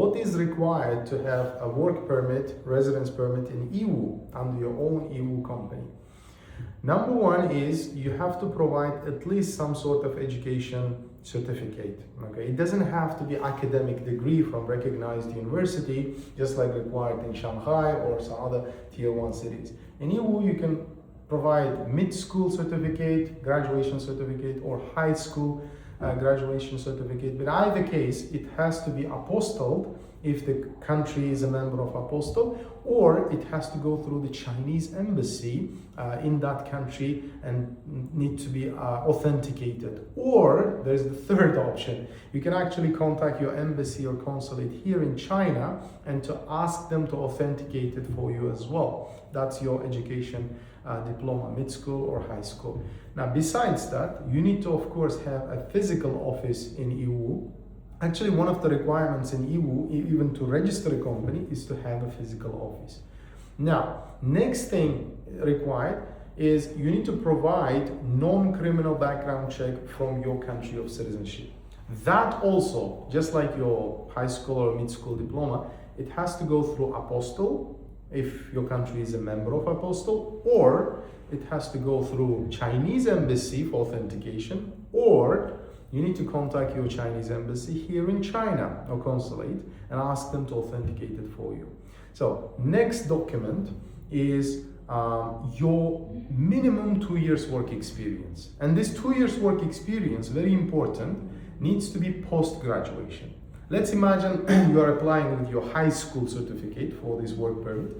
what is required to have a work permit, residence permit in Yiwu under your own Yiwu company? Number one is you have to provide at least some sort of education certificate. Okay, it doesn't have to be academic degree from recognized university, just like required in Shanghai or some other tier 1 cities. In Yiwu, you can provide mid-school certificate, graduation certificate, or high school graduation certificate. But in either case, it has to be apostilled if the country is a member of apostille, or it has to go through the Chinese embassy in that country and need to be authenticated. Or there's the third option. You can actually contact your embassy or consulate here in China and to ask them to authenticate it for you as well. That's your education diploma, mid-school or high school. Now, besides that, you need to, of course, have a physical office in Yiwu. Actually, one of the requirements in Yiwu, even to register a company, is to have a physical office. Now, next thing required is you need to provide non-criminal background check from your country of citizenship. That also, just like your high school or mid-school diploma, it has to go through apostille, if your country is a member of apostille, or it has to go through Chinese embassy for authentication, or you need to contact your Chinese embassy here in China or consulate and ask them to authenticate it for you. So next document is your minimum 2 years work experience. And this 2 years work experience, very important, needs to be post-graduation. Let's imagine you are applying with your high school certificate for this work permit.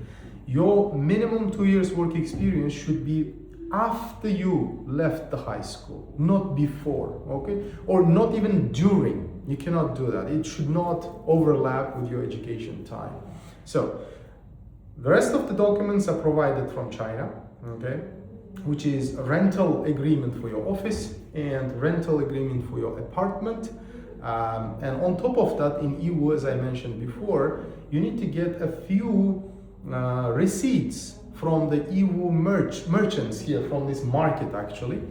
Your minimum 2 years work experience should be after you left the high school, not before, okay? Or not even during. You cannot do that. It should not overlap with your education time. So the rest of the documents are provided from China, okay? Which is a rental agreement for your office and rental agreement for your apartment. And on top of that, in Yiwu, as I mentioned before, you need to get a few receipts from the Yiwu merchants here, from this market actually,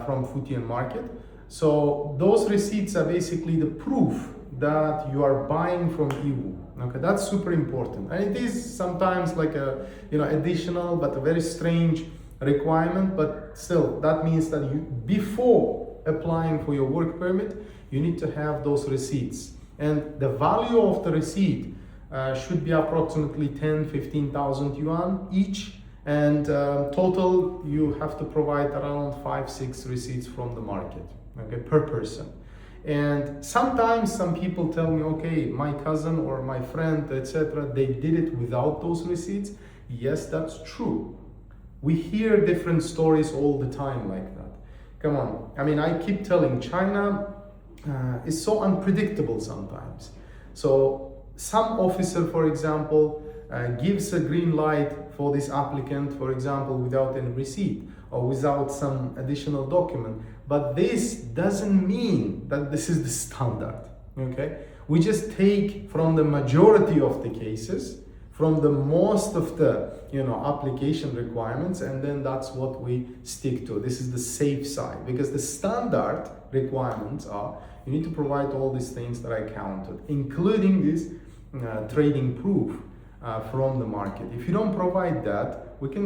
from Futian market. So those receipts are basically the proof that you are buying from Yiwu. Okay, that's super important. And it is sometimes like a additional but a very strange requirement, but still that means that you, before applying for your work permit, you need to have those receipts. And the value of the receipt should be approximately 10,000-15,000 yuan each, and total you have to provide around 5-6 receipts from the market, okay, per person. And sometimes some people tell me, okay, my cousin or my friend, etc., they did it without those receipts. Yes, that's true. We hear different stories all the time like that. Come on, I mean, I keep telling, China is so unpredictable sometimes. So some officer, for example, gives a green light for this applicant, for example, without any receipt or without some additional document. But this doesn't mean that this is the standard, okay? We just take from the majority of the cases, from the most of the application requirements, and then that's what we stick to. This is the safe side, because the standard requirements are you need to provide all these things that I counted, including this trading proof from the market. If you don't provide that, we can,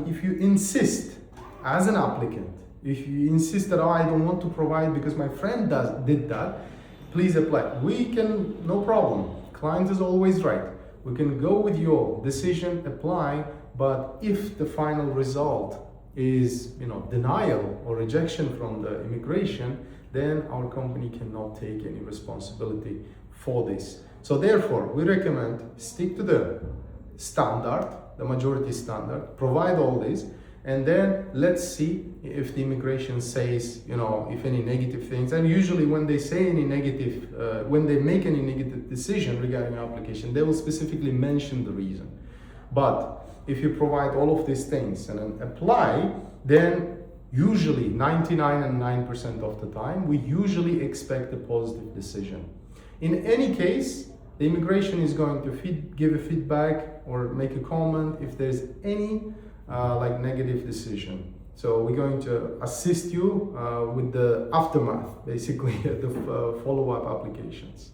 if you insist as an applicant, if you insist that, I don't want to provide because my friend did that, please apply. We can, no problem. Client is always right. We can go with your decision, apply, but if the final result is, denial or rejection from the immigration, then our company cannot take any responsibility for this. So therefore, we recommend stick to the standard, the majority standard, provide all this, and then let's see if the immigration says, if any negative things. And usually when they say any negative, when they make any negative decision regarding your application, they will specifically mention the reason. But if you provide all of these things and then apply, then usually 99.9% of the time, we usually expect a positive decision. In any case, the immigration is going to give a feedback or make a comment if there's any negative decision. So we're going to assist you with the aftermath, basically, the follow-up applications.